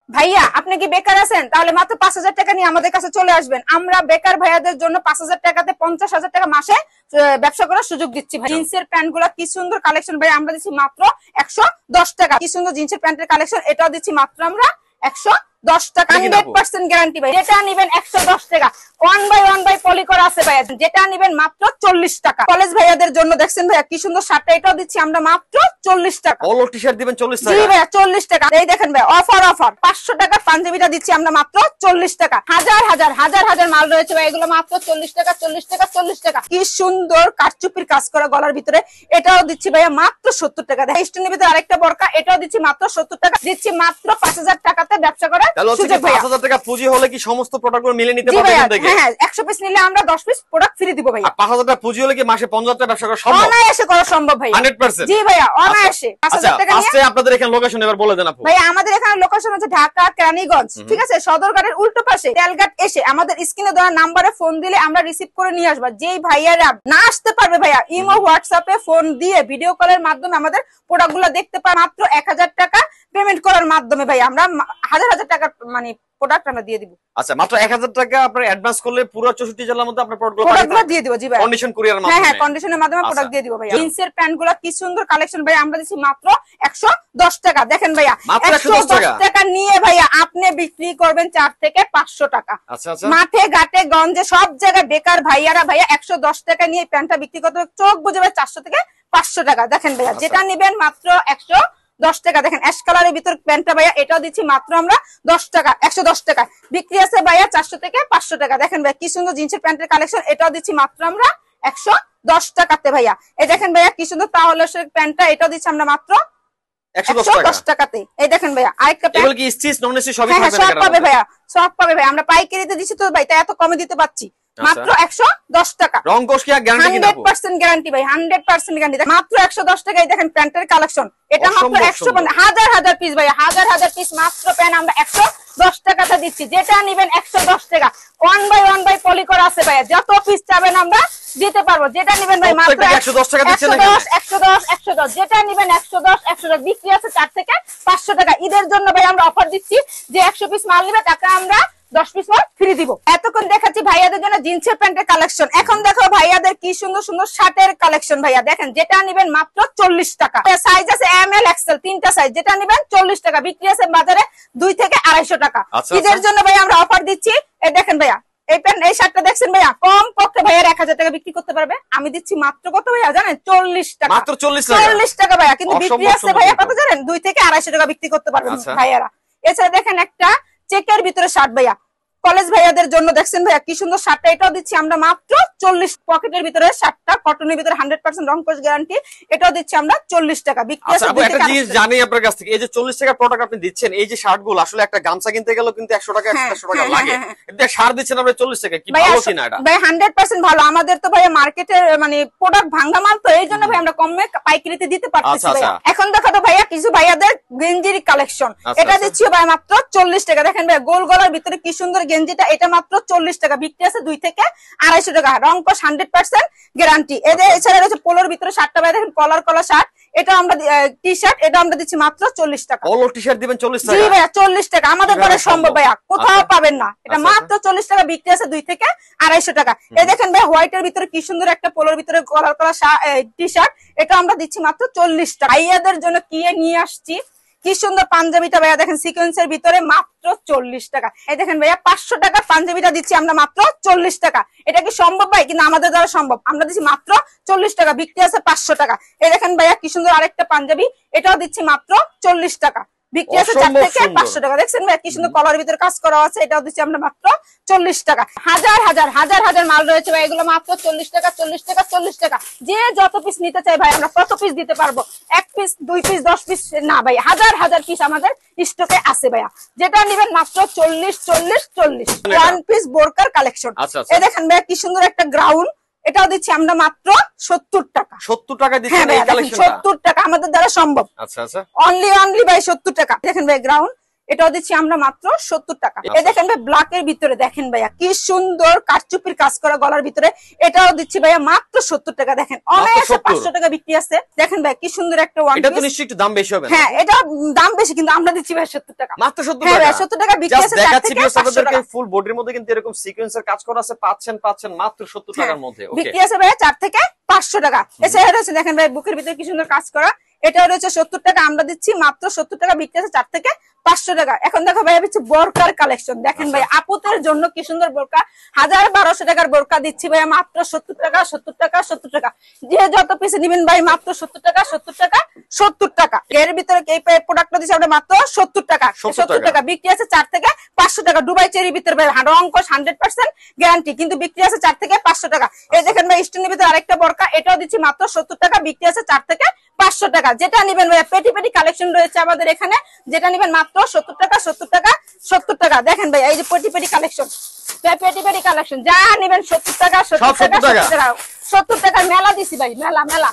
ভাইয়া আপনি কি বেকার আছেন? তাহলে মাত্র ৫,০০০ টাকা নিয়ে আমাদের কাছে চলে আসবেন। আমরা বেকার ভাইয়াদের জন্য ৫,০০০ টাকাতে ৫০,০০০ টাকা মাসে ব্যবসা করার সুযোগ দিচ্ছি ভাই। জিন্সের প্যান্ট গুলা কি সুন্দর কালেকশন ভাই, আমরা দিচ্ছি মাত্র ১১০ টাকা। কি সুন্দর জিন্সের প্যান্টের কালেকশন, এটাও দিচ্ছি মাত্র আমরা ১১০ টাকা। 100% গ্যারান্টি ভাই। যেটা নিবেন ১১০ টাকা। 1 বাই পলি করা আছে ভাইয়া, যেটা নিবেন মাত্র ৪০ টাকা। কলেজ ভাইয়াদের জন্য দেখছেন ভাইয়া কি সুন্দর শার্টটা, এটাও দিচ্ছি আমরা মাত্র ৪০ টাকা। পলো টি-শার্ট দিবেন ৪০ টাকা। জি ভাইয়া ৪০ টাকা। এই দেখেন ভাই অফার ৫০০ টাকার পাঞ্জাবিটা দিচ্ছি আমরা মাত্র ৪০ টাকা। হাজার মাল রয়েছে ভাই, এগুলো মাত্র ৪০ টাকা ৪০ টাকা ৪০ টাকা। কি সুন্দর কারচুপির কাজ করা গলার ভিতরে, এটাও দিচ্ছি ভাইয়া মাত্র ৭০ টাকা। স্টোনের ভিতরে আরেকটা বরকা, এটাও দিচ্ছি মাত্র ৭০ টাকা। দিচ্ছি মাত্র ৫,০০০ টাকাতে ব্যবসা করার সুযোগ ভাইয়া। ৫,০০০ টাকা পুঁজি হলে কি সমস্ত প্রোডাক্টগুলো মিলে নিতে পারবেন এখান থেকে? হ্যাঁ ১০০ পিস নিলে আমরা ১০ পিস প্রোডাক্ট ফ্রি দিব ভাইয়া। ৫,০০০ টাকা পুঁজি হলে কি মাসে ৫০০০ টাকা ব্যবসা করা সম্ভব? অনায়াসে করা সম্ভব ভাইয়া। 100%? জি ভাইয়া অনায়াসে। ৫,০০০ টাকা নিয়ে। আচ্ছা আপনাদের এখানে লোকেশন এবার বলে দেন আপু। ভাইয়া আমাদের এখানে লোকেশন হচ্ছে ঢাকা কেরানীগঞ্জ, ঠিক আছে, সদরঘাটের উল্টো পাশে তেলঘাট। এসে আমাদের স্ক্রিনে দেওয়া নাম্বারে ফোন দিলে আমরা রিসিভ করে নিয়ে আসবো। যেই ভাইয়ারা না আসতে পারবে ভাইয়া, ইমো হোয়াটসঅ্যাপে ফোন দিয়ে ভিডিও কলের মাধ্যমে আমাদের প্রোডাক্ট গুলো দেখতে পারে। মাত্র ১,০০০ টাকা পেমেন্ট করার মাধ্যমে ভাই আমরা হাজার টাকা মানে প্রোডাক্ট আমরা দিয়ে দিব। আচ্ছা মাত্র ১,০০০ টাকা আপনারা অ্যাডভান্স করলে পুরো ৬৪ জেলার মধ্যে আপনার প্রোডাক্টগুলো দিয়ে দিব। জি ভাই কন্ডিশন কুরিয়ারের মাধ্যমে। হ্যাঁ কন্ডিশনের মাধ্যমে প্রোডাক্ট দিয়ে দিব ভাইয়া। জিন্সের প্যান্টগুলো কি সুন্দর কালেকশন ভাই, আমরা দিচ্ছি মাত্র ১১০ টাকা। দেখেন ভাইয়া ১১০ টাকা নিয়ে ভাইয়া আপনি বিক্রি করবেন ৪ থেকে ৫০০ টাকা। আচ্ছা আচ্ছা। মাঠে ঘাটে গঞ্জে সব জায়গায় বেকার ভাইয়ারা ভাইয়া ১১০ টাকা নিয়ে প্যান্টটা বিক্রি করতে চোখ বুঝে ভাই ৪০০ থেকে ৫০০ টাকা। দেখেন ভাইয়া যেটা নিবেন মাত্র ১১০ টাকা। দেখেন অ্যাশ কালারের ভিতর প্যান্টটা ভাইয়া, এটাও দিচ্ছি মাত্র আমরা ১০ টাকা। ১১০ টাকা বিক্রি আছে ভাইয়া ৪০০ থেকে ৫০০ টাকা। দেখেন ভাইয়া কি সুন্দর জিন্সের প্যান্টের কালেকশন, এটাও দিচ্ছি মাত্র আমরা ১১০ টাকাতে ভাইয়া। এই দেখেন ভাইয়া কি সুন্দর তাহলে প্যান্টটা, এটাও দিচ্ছি আমরা মাত্র ১১০ টাকাতে। এই দেখেন ভাইয়া আরেকটা প্যান্ট। এগুলো কি স্টিচ নন স্টিচ সবই থাকবে? সব পাবে ভাইয়া, সব পাবে ভাইয়া। আমরা পাইকারিতে দিচ্ছি তো ভাই, তাই এত কমে দিতে পারছি। মাত্র ১১০ টাকা। রং কোশ কি গ্যারান্টি কি দাও? 100% গ্যারান্টি ভাই, 100% গ্যারান্টি। মাত্র ১১০ টাকায় দেখেন প্যান্টের কালেকশন, এটা মাত্র ১০০ হাজার পিস ভাইয়া, হাজার পিস মাত্র প্যান্ট আমরা ১১০ টাকাতে দিচ্ছি। যেটা নিবেন ১১০ টাকা। 1 বাই পলি করা আছে ভাইয়া, যত পিস চাবেন আমরা দিতে পারবো। যেটা নিবেন ভাই মাত্র ১১০ টাকা দিচ্ছেন না? ১১০ যেটা নিবেন ১১০ বিক্রি আছে ৪ থেকে ৫০০ টাকা। ঈদের জন্য ভাই আমরা অফার দিচ্ছি যে ১০০ পিস মাল নিবে তাকে আমরা 10 পিস মাল ফ্রি দিব। এতক্ষণ দেখাচ্ছি ভাইয়াদের জন্য জিন্সের প্যান্টের কালেকশন, এখন দেখো ভাইয়াদের কি সুন্দর সুন্দর শার্টের কালেকশন ভাইয়া। দেখেন যেটা নিবেন মাত্র ৪০ টাকা। সাইজ আছে এম এল এক্সেল, 3টা সাইজ। যেটা নিবেন ৪০ টাকা, বিক্রি আছে বাজারে 2 থেকে ২৫০ টাকা। ঈদের জন্য ভাই আমরা অফার দিচ্ছি। এই দেখেন ভাইয়া এই প্যান্ট, এই শার্টটা দেখছেন ভাইয়া, কম পক্ষে ভাইয়ার ১,০০০ টাকা বিক্রি করতে পারবে। আমি দিচ্ছি মাত্র কত ভাইয়া জানেন? ৪০ টাকা। মাত্র ৪০ টাকা ভাইয়া, কিন্তু বিক্রি আছে ভাইয়া কত জানেন? 2 থেকে ২৫০ টাকা বিক্রি করতে পারবেন ভাইয়ারা। এছাড়া দেখেন একটা চেকের ভিতরে শার্ট ভাইয়া, কলেজ ভাইয়াদের জন্য দেখছেন ভাইয়া কি সুন্দর শার্টটা, এটাও দিচ্ছি আমরা মাত্র ৪০। পকেটের ভিতরে শার্টটা কটনের ভিতরে 100% রং কোশ গ্যারান্টি, এটাও দিচ্ছি আমরা ৪০ টাকা। বিক্রি আছে। একটা জিনিস জানি আপনার কাছ থেকে, এই যে ৪০ টাকা প্রোডাক্ট আপনি দিচ্ছেন, এই যে শার্টগুলো আসলে একটা গামছা কিনতে গেলেও কিন্তু ১০০ টাকা ১০০ টাকা লাগে, কিন্তু শার্ট দিচ্ছেন আপনি ৪০ টাকা, কি ভালো কিনা এটা? ভাই 100% ভালো। আমাদের তো ভাইয়া মার্কেটে মানে প্রোডাক্ট ভাঙা মাল, তো এই জন্য ভাই আমরা কমে পাইকারিতে দিতে পারতেছি ভাইয়া। এখন দেখো তো ভাইয়া কিছু ভাইয়াদের গেঞ্জির কালেকশন, এটা দিচ্ছি ভাই মাত্র ৪০ টাকা। দেখেন ভাই গোল গলার ভিতরে কি সুন্দর গেঞ্জিটা, এটা মাত্র ৪০ টাকা। বিক্রি আছে 2 থেকে ২৫০ টাকা। রং কোশ 100% গ্যারান্টি। এছাড়া রয়েছে পোলোর ভিতরে শার্টটা ভাই দেখেন, কলার শার্ট, এটা আমরা টি শার্ট, এটা আমরা দিচ্ছি মাত্র ৪০ টাকা। পোলো টি শার্ট দিবেন ৪০ টাকা? জি ভাইয়া ৪০ টাকা আমাদের দ্বারা সম্ভব ভাইয়া, কোথাও পাবেন না। এটা মাত্র ৪০ টাকা, বিক্রি আছে 2 থেকে ২৫০ টাকা। এই দেখেন ভাই হোয়াইটের ভিতরে কি সুন্দর একটা পোলোর ভিতরে কলার টি শার্ট, এটা আমরা দিচ্ছি মাত্র ৪০ টাকা। ভাইয়াদের জন্য কি নিয়ে আসছি, কি সুন্দর পাঞ্জাবিটা ভাইয়া দেখেন সিকোয়েন্সের ভিতরে, মাত্র ৪০ টাকা। এই দেখেন ভাইয়া ৫০০ টাকা পাঞ্জাবিটা দিচ্ছি আমরা মাত্র ৪০ টাকা। এটা কি সম্ভব ভাই? কিন্তু আমাদের দ্বারা সম্ভব, আমরা দিচ্ছি মাত্র ৪০ টাকা। বিক্রি আছে ৫০০ টাকা। এই দেখেন ভাইয়া কি সুন্দর আরেকটা পাঞ্জাবি, এটাও দিচ্ছি মাত্র ৪০ টাকা। বিক্রি আছে ৪ থেকে ৫০০ টাকা। দেখছেন ভাই কি সুন্দর কলার ভিতরে কাজ করা আছে, এটাও দিচ্ছি আমরা মাত্র ৪০ টাকা। হাজার মাল রয়েছে ভাই, এগুলো মাত্র ৪০ টাকা ৪০ টাকা ৪০ টাকা। যে যত পিস নিতে চাই ভাই আমরা তত পিস দিতে পারবো। 1 পিস 2 পিস 10 পিস না ভাই, হাজার পিস আমাদের স্টকে আছে ভাইয়া। যেটা নিবেন মাত্র ৪০ 1 পিস বোরকার কালেকশন। এই দেখেন ভাইয়া কি সুন্দর একটা গ্রাউন্ড, এটাও দিচ্ছি আমরা মাত্র ৭০ টাকা। ৭০ টাকা দিচ্ছেন এই কালেকশনটা? ৭০ টাকা আমাদের দ্বারা সম্ভব। আচ্ছা আচ্ছা। অনলি ভাই ৭০ টাকা। দেখেন ভাই গ্রাউন্ড, এটাও দিচ্ছি আমরা মাত্র 70 টাকা। এই দেখেন ভাই ব্ল্যাক এর ভিতরে দেখেন ভাইয়া কি সুন্দর কারচুপির কাজ করা গলার ভিতরে, এটাও দিচ্ছি ভাইয়া মাত্র 70 টাকা। দেখেন অনায়াসে 500 টাকা বিক্রি আছে। দেখেন ভাই কি সুন্দর একটা ওয়ান এটা তো পিস। নিশ্চয়ই একটু দাম বেশি হবে না? হ্যাঁ এটা দাম বেশি কিন্তু আমরা দিচ্ছি ভাই 70 টাকা মাত্র 70 হ্যাঁ টাকা। ভাই 70 টাকা বিক্রি জাস্ট আছে। 4 দেখাচ্ছি থেকে ভিউয়ার্স 500 আপনাদেরকে টাকা ফুল বডির মধ্যে কিন্তু এরকম সিকোয়েন্সের কাজ করা আছে, পাচ্ছেন মাত্র 70 টাকার মধ্যে। ওকে বিক্রি আছে ভাই 4 থেকে 500 টাকা। এছাড়া রয়েছে দেখেন ভাই বুকের ভিতরে কি সুন্দর কাজ করা, এটাও রয়েছে 70 টাকা, আমরা দিচ্ছি মাত্র 70 টাকা, বিক্রি আছে 4 থেকে 500 টাকা। এখন দেখো ভাই হচ্ছে বোরকার কালেকশন। দেখেন ভাই আপুদের জন্য কি সুন্দর বোরকা, 1000-1200 টাকার বোরকা দিচ্ছি ভাই মাত্র 70 টাকা 70 টাকা 70 টাকা। যে যত পিস নেবেন ভাই মাত্র 70 টাকা 70 টাকা 70 টাকা। এর ভিতরে এই প্রোডাক্টটা দিচ্ছি আমরা মাত্র 70 টাকা 70 টাকা, বিক্রি আছে 4 থেকে 500 টাকা। দুবাই চেরির ভিতরে ভাই রং 100% গ্যারান্টি, কিন্তু বিক্রি আছে 4 থেকে 500 টাকা। এই দেখেন ভাই স্টোনের ভিতরে আরেকটা বোরকা, এটাও দিচ্ছি মাত্র 70 টাকা, বিক্রি আছে 4 থেকে 500 টাকা। যেটা নেবেন ভাই পেটি পেটি কালেকশন রয়েছে আমাদের এখানে, যেটা নেবেন মাত্র 70 টাকা 70 টাকা 70 টাকা। দেখেন ভাই এই যে পেটি পেটি কালেকশন, পেটি পেটি কালেকশন যা নেবেন 70 টাকা 70 টাকা 70 টাকা 70 টাকা। মেলা দিছি ভাই, মেলা মেলা।